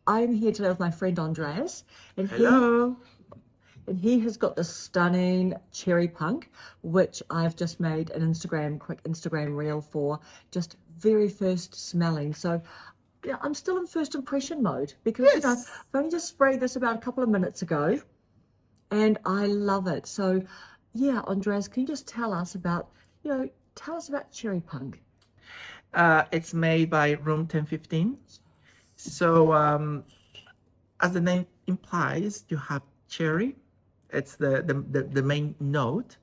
I'm here today with my friend Andreas, and Hello. he has got this stunning cherry punk, which I've just made an quick Instagram reel for, just very first smelling. So yeah, I'm still in first impression mode because Yes. I've only just sprayed this about a couple of minutes ago, and I love it. So yeah, Andreas, can you just tell us about cherry punk? It's made by Room 1015. So, as the name implies, you have cherry. It's the main note.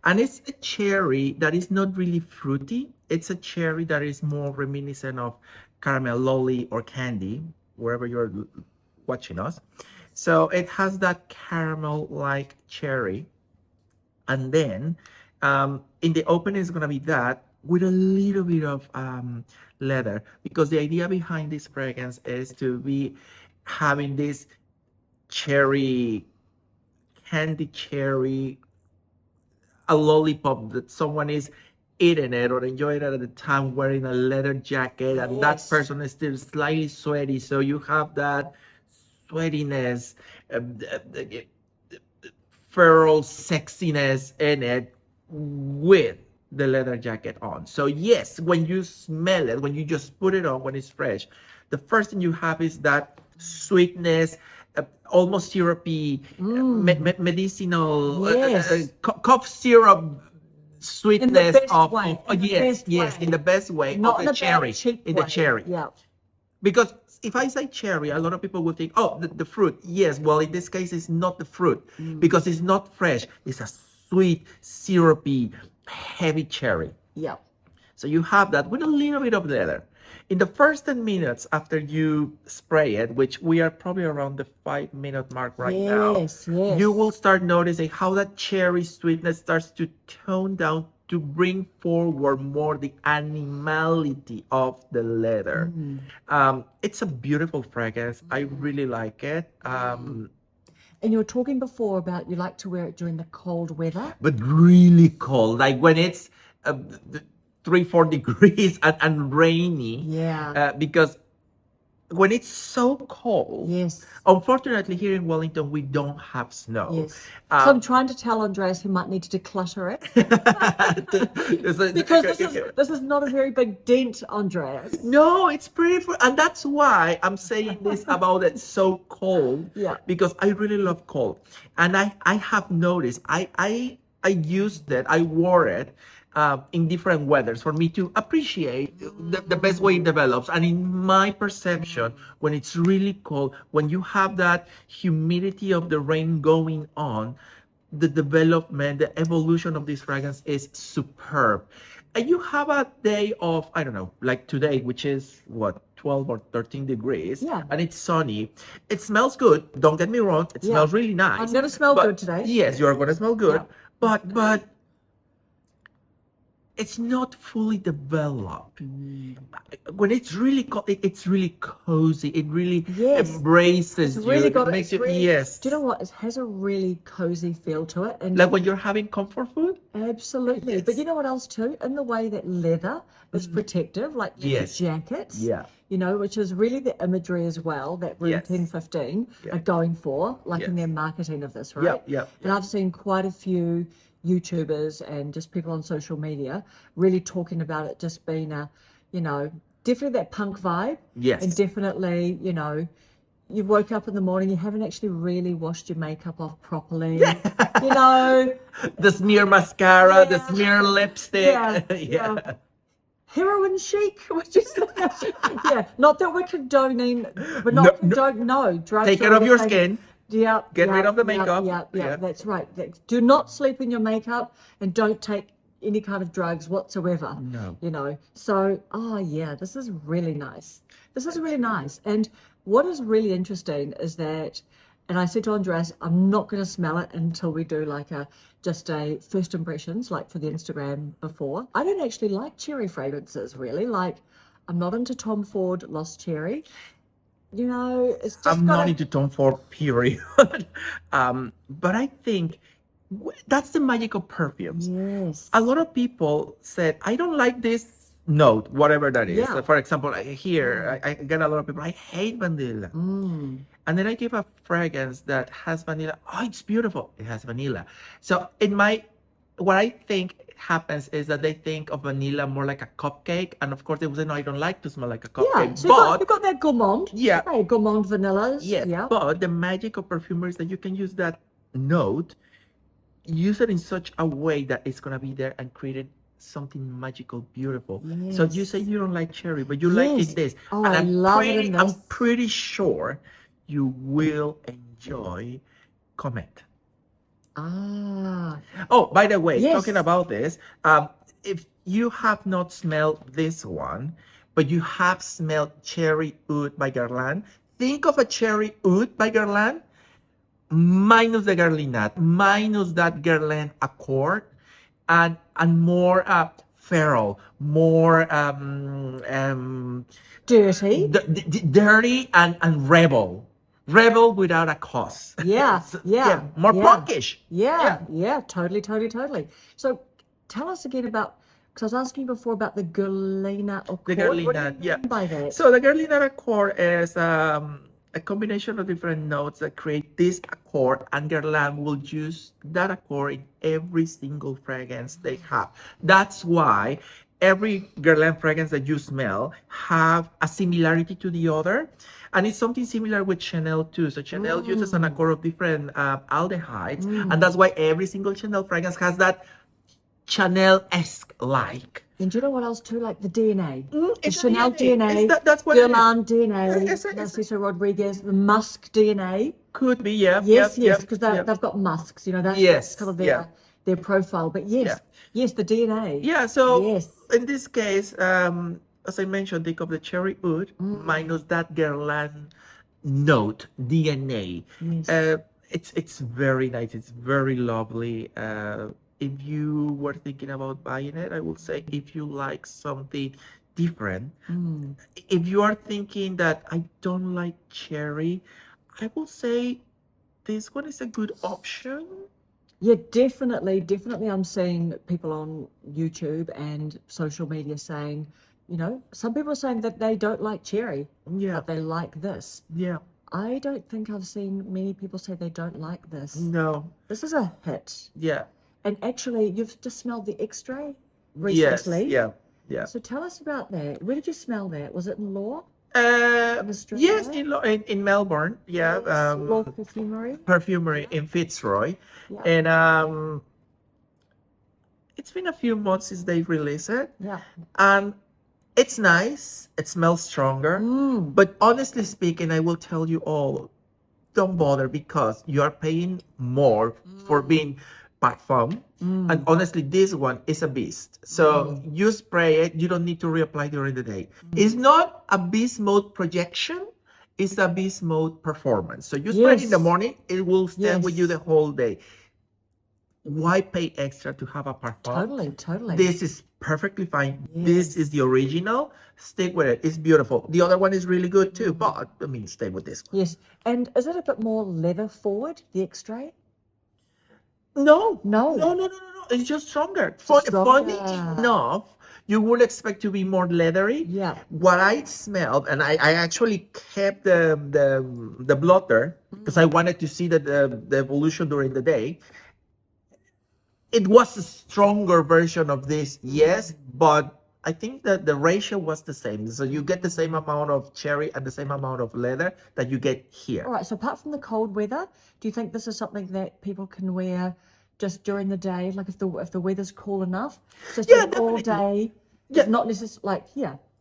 And it's a cherry that is not really fruity. It's a cherry that is more reminiscent of caramel lolly or candy, wherever you're watching us. So it has that caramel-like cherry. And then in the opening is going to be that with a little bit of leather, because the idea behind this fragrance is to be having this cherry, candy cherry, a lollipop that someone is eating it or enjoying it at the time wearing a leather jacket, and that Yes. person is still slightly sweaty, so you have that sweatiness, feral sexiness in it with the leather jacket on. So yes, when you smell it, when you just put it on when it's fresh, the first thing you have is that sweetness, almost syrupy, medicinal, Yes. cough syrup In the sweetness best of, way. In the yes, best yes, way. in the best way of Not in the a bad, cherry, cheap in the way. cherry. Yeah. Because if I say cherry, a lot of people will think, oh, the fruit. Yes, well, in this case, it's not the fruit because it's not fresh. It's a sweet, syrupy, heavy cherry. Yeah. So you have that with a little bit of leather. In the first 10 minutes after you spray it, which we are probably around the 5-minute mark right now, Yes, yes. you will start noticing how that cherry sweetness starts to tone down to bring forward more the animality of the leather. It's a beautiful fragrance. I really like it. And you were talking before about you like to wear it during the cold weather. But really cold, like when it's 3-4 degrees and rainy. Yeah. Because when it's so cold, Yes. unfortunately here in Wellington we don't have snow. Yes. So I'm trying to tell Andreas he might need to declutter it because this is not a very big dent, Andreas. No, it's pretty, and that's why I'm saying this about it so cold. Yeah. Because I really love cold, and I have noticed I used it, I wore it in different weathers for me to appreciate the best way it develops. And in my perception, when it's really cold, when you have that humidity of the rain going on, the development, the evolution of this fragrance is superb. And you have a day of, I don't know, like today, which is what, 12 or 13 degrees, Yeah. and it's sunny. It smells good. Don't get me wrong. It smells really nice. I'm gonna smell good today. Yes, you're gonna smell good. Yeah. But it's not fully developed. When it's really it's really cozy. It really embraces It's really you. got It makes you, really, yes. Do you know what? It has a really cozy feel to it. And Like when you're having comfort food? absolutely. Yes. But you know what else too? In the way that leather is protective, like leather jackets. Yeah. You know, which is really the imagery as well that Room 1015 are going for, like in their marketing of this, right? Yep. And I've seen quite a few YouTubers and just people on social media really talking about it just being a, definitely that punk vibe. Yes. And definitely, you woke up in the morning, you haven't actually really washed your makeup off properly. The smear mascara, the smear lipstick. Yeah. Heroin chic, which is not that we're condoning, no, drugs. Take care of your skin. Yeah. Get rid of the makeup. Yeah, that's right. Do not sleep in your makeup and don't take any kind of drugs whatsoever. No. So, this is really nice. And what is really interesting is that, and I said to Andreas, I'm not going to smell it until we do like just a first impressions, like for the Instagram before. I don't actually like cherry fragrances, really. Like, I'm not into Tom Ford Lost Cherry. It's just I'm not into Tom Ford, period. But I think that's the magic of perfumes. Yes. A lot of people said, I don't like this note, whatever that is. Yeah. So for example, here I get a lot of people, I hate vanilla. And then I give a fragrance that has vanilla. Oh, it's beautiful. It has vanilla. So what I think happens is that they think of vanilla more like a cupcake. And of course, they would say, no, I don't like to smell like a Yeah, cupcake. so But you've got that gourmand. yeah, Hey, gourmand vanillas. yes. Yeah. But the magic of perfumery is that you can use that note, use it in such a way that it's going to be there and create something magical, beautiful. So you say you don't like cherry, but you like Yes. it this. Oh, And I love it in I'm this. pretty sure you will enjoy Comete. Ah, Oh, by the way, yes. talking about this, if you have not smelled this one, but you have smelled Cherry Oud by Guerlain, think of a Cherry Oud by Guerlain minus the Garlinat, minus that Guerlain Accord, and more feral, more Dirty. dirty and rebel without a cause. Yeah, So, yeah, more yeah. punkish. Yeah, totally. So tell us again about, because I was asking before about the Galena Accord. The What do you Garlinat, yeah. mean by that? So the Garlinat Accord is a combination of different notes that create this accord, and Guerlain will use that accord in every single fragrance they have. That's why every Guerlain fragrance that you smell have a similarity to the other. And it's something similar with Chanel too. So Chanel uses an accord of different aldehydes, and that's why every single Chanel fragrance has that Chanel-esque like. And do you know what else too? Like the DNA. The It's a Chanel DNA, That's what it is. Guerlain DNA, It's Narciso Rodriguez, the Musk DNA. Could be, yeah. Yes, yep, because yep. they've got musks, you know, that's Yes, kind of yeah. their profile. But yes, yes, the DNA. Yeah, so yes. in this case, as I mentioned, think of the Cherry Oud minus that Guerlain note, DNA. Yes. It's very nice. It's very lovely. If you were thinking about buying it, I would say if you like something different, if you are thinking that I don't like cherry, I will say this one is a good option. Yeah, definitely. I'm seeing people on YouTube and social media saying, you know, some people are saying that they don't like cherry, Yeah, but they like this. yeah. I don't think I've seen many people say they don't like this. No, This is a hit. yeah. And actually, you've just smelled the extrait Yes, recently. yeah. So tell us about that. Where did you smell that? Was it in Law? In Australia? Yes, in Melbourne, yeah. Yes, Law Perfumery. Perfumery in Fitzroy. Yeah. And it's been a few months since they released it. Yeah. And it's nice. It smells stronger. But honestly speaking, I will tell you all, don't bother, because you are paying more for being parfum. And honestly, this one is a beast. So you spray it, you don't need to reapply during the day. It's not a beast mode projection, it's a beast mode performance. So you spray it in the morning, it will stay with you the whole day. Why pay extra to have a parfum? Totally. This is perfectly fine. This is the original. Stick with it. It's beautiful. The other one is really good too, but I mean, stay with this one. Yes. And is it a bit more leather forward, the extrait? No. No. It's just stronger. Stronger. Funny enough, you would expect to be more leathery. Yeah. What I smelled, and I actually kept the blotter because I wanted to see the evolution during the day. It was a stronger version of this, yes, but I think that the ratio was the same. So you get the same amount of cherry and the same amount of leather that you get here. All right. So apart from the cold weather, do you think this is something that people can wear just during the day? Like if the weather's cool enough, just all day. It's not necessarily like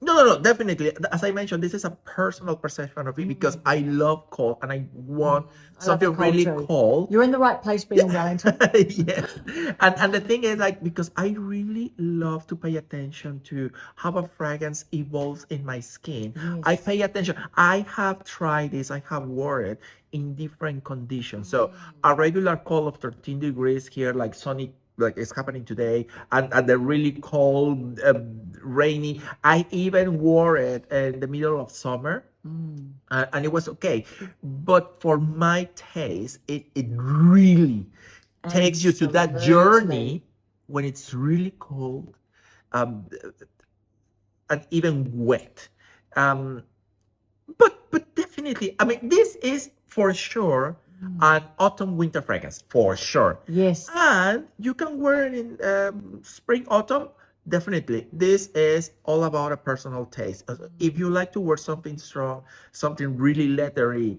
No, definitely. As I mentioned, this is a personal perception of it because I love cold and I want something really cold. You're in the right place being in Wellington. Yes. And the thing is, like, because I really love to pay attention to how a fragrance evolves in my skin. I pay attention. I have tried this, I have worn it in different conditions. So a regular cold of 13 degrees here, like sunny, like it's happening today, and the really cold, rainy. I even wore it in the middle of summer, and it was okay. But for my taste, it really takes you to that journey when it's really cold. and even wet. Um, but definitely, I mean, this is for sure an autumn winter fragrance for sure. Yes. And you can wear it in spring autumn. Definitely, this is all about a personal taste. If you like to wear something strong, something really leathery,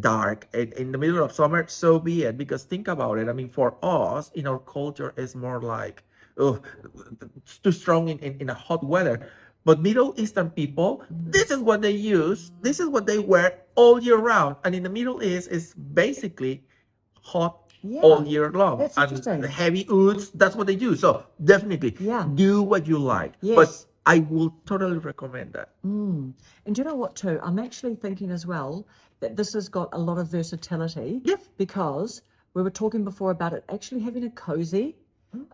dark, in the middle of summer, so be it. Because think about it. I mean, for us in our culture, it's more like, oh, it's too strong in a hot weather. But Middle Eastern people, this is what they use. This is what they wear all year round. And in the Middle East, it's basically hot Yeah. all year long. That's And interesting. the heavy ouds, that's what they do. So definitely Yeah. do what you like. Yes. But I will totally recommend that. And do you know what too? I'm actually thinking as well that this has got a lot of versatility. Yep. Because we were talking before about it actually having a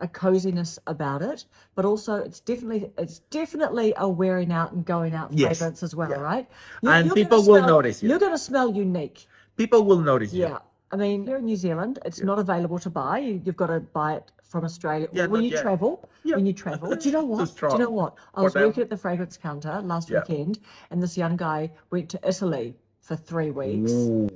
coziness about it, but also it's definitely a wearing out and going out Yes. fragrance as well, Yeah. right? And you're people gonna will smell- notice you. You're going to smell unique. People will notice you. Yeah. I mean, here in New Zealand, it's not available to buy. You've got to buy it from Australia Yeah, when not you yet. travel. Yeah. When you travel. Do you know Too what? strong Do you know what? I for was them. working at the fragrance counter last Yeah. weekend, and this young guy went to Italy for 3 weeks. Ooh.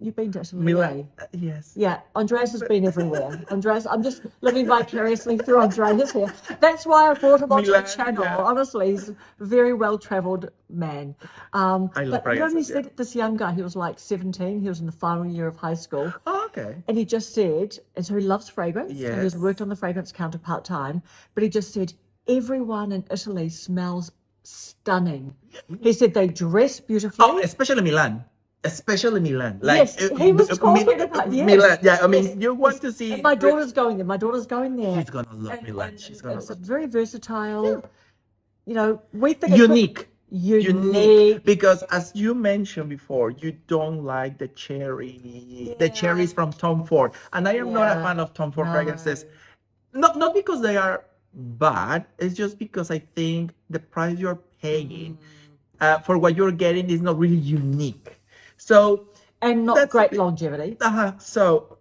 You've been to Italy, Milan. eh? Yes. Yeah, Andreas has been everywhere. Andreas, I'm just living vicariously through Andreas here. That's why I brought him onto the Milan, channel. yeah. Honestly, he's a very well-travelled man. I love But you know, he fragrances, said this young guy, he was like 17, he was in the final year of high school. Oh, okay. And he just said, and so he loves fragrance, and he's Yes. worked on the fragrance counter part-time, but he just said, everyone in Italy smells stunning. He said they dress beautifully. Oh, especially Milan. Especially Milan. Like, Yes, he was talking about, yes, Milan. Yeah, I mean, yes, you want yes. to see. And my daughter's going there. My daughter's going there. She's gonna love Milan. She's gonna It's love very versatile. You know, we think unique. Unique. Because as you mentioned before, you don't like the cherry, the cherries from Tom Ford, and I am not a Yeah. fan of Tom Ford No. fragrances. Not because they are bad. It's just because I think the price you're paying for what you're getting is not really unique. So And not that's great longevity. So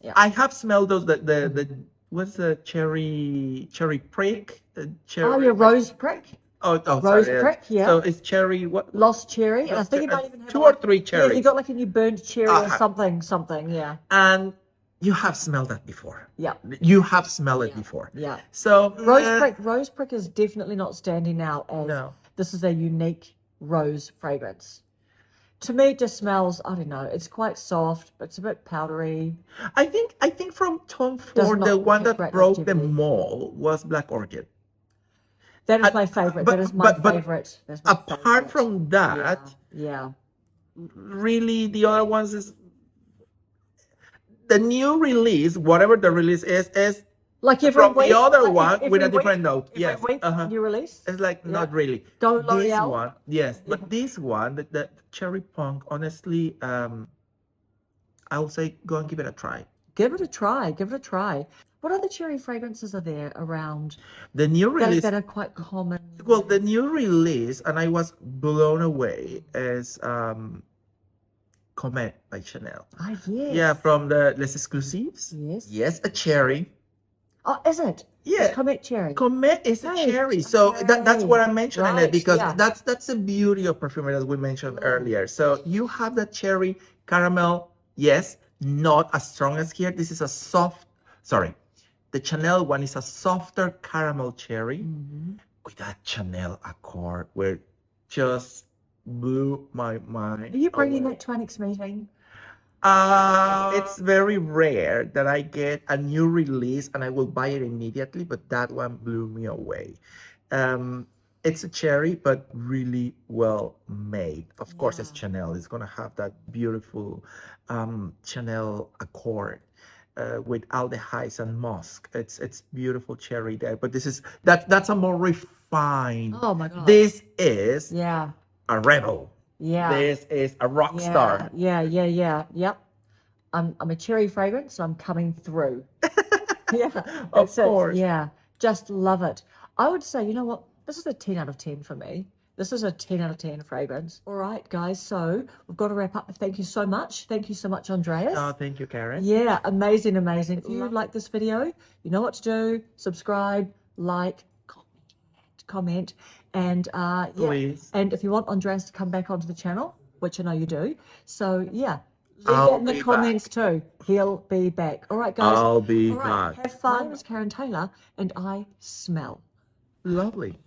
Yeah. I have smelled those. The what's the cherry prick? Cherry, Oh, your rose prick. Oh, Rose sorry. prick, yeah. So it's cherry. What? Lost cherry. And I Lost think you cherry. might even have 2 or 3 Yes, cherries. you got like a new burnt cherry or Uh-huh. something. Yeah. And you have smelled that before. Yeah. You have smelled it before. Yeah. So Rose prick is definitely not standing out as No. this is a unique rose fragrance. To me, it just smells, I don't know, it's quite soft, but it's a bit powdery. I think from Tom Does Ford, not the one have that great broke the longevity. mold was Black Orchid. That is And- my favorite. but- That is my but- favorite. That's my Apart favorite. from that, Yeah. really the other ones is the new release, whatever the release is Like every from week. the other like one every with a week, different note. Every Yes. week, new release. It's like Yeah. not really. Go This L'Oreal. one, yes, but Yeah. this one, the cherry punk, honestly, I will say go and give it a try. Give it a try. Give it a try. What other cherry fragrances are there around The new release, that are quite common? well, the new release, and I was blown away, is Comete by Chanel. Ah, yes. Yeah, from the Les Exclusifs. Yes. Yes, a cherry. Oh, is it? Yeah. It's Comete cherry. Comete is a Hey, cherry, so that's what I'm mentioning right, it because yeah. that's the beauty of perfumery as we mentioned earlier. So you have that cherry caramel, yes, not as strong as here. This is a soft, sorry, the Chanel one is a softer caramel cherry with that Chanel accord where just blew my mind. Are you bringing away. that to our next meeting? It's very rare that I get a new release and I will buy it immediately, but that one blew me away. It's a cherry, but really well made. Of course, it's Chanel. It's gonna have that beautiful Chanel accord with aldehydes and musk. It's beautiful cherry there, but that's a more refined. Oh my God. This is Yeah. a rebel. Yeah. This is a rock Yeah. star. Yep. I'm a cherry fragrance, so I'm coming through. Yeah. Of that's it. course. Yeah. Just love it. I would say, you know what? This is a 10 out of 10 for me. This is a 10 out of 10 fragrance. All right, guys. So we've got to wrap up. Thank you so much. Thank you so much, Andreas. Oh, thank you, Karen. Yeah, amazing. If you like this video, you know what to do. Subscribe, like, comment, And yeah, Please. and if you want Andreas to come back onto the channel, which I know you do, so yeah, leave I'll that in the be comments too. He'll be back. All right, guys. I'll be All right, back. have fun. My name is Karen Taylor, and I smell. Lovely.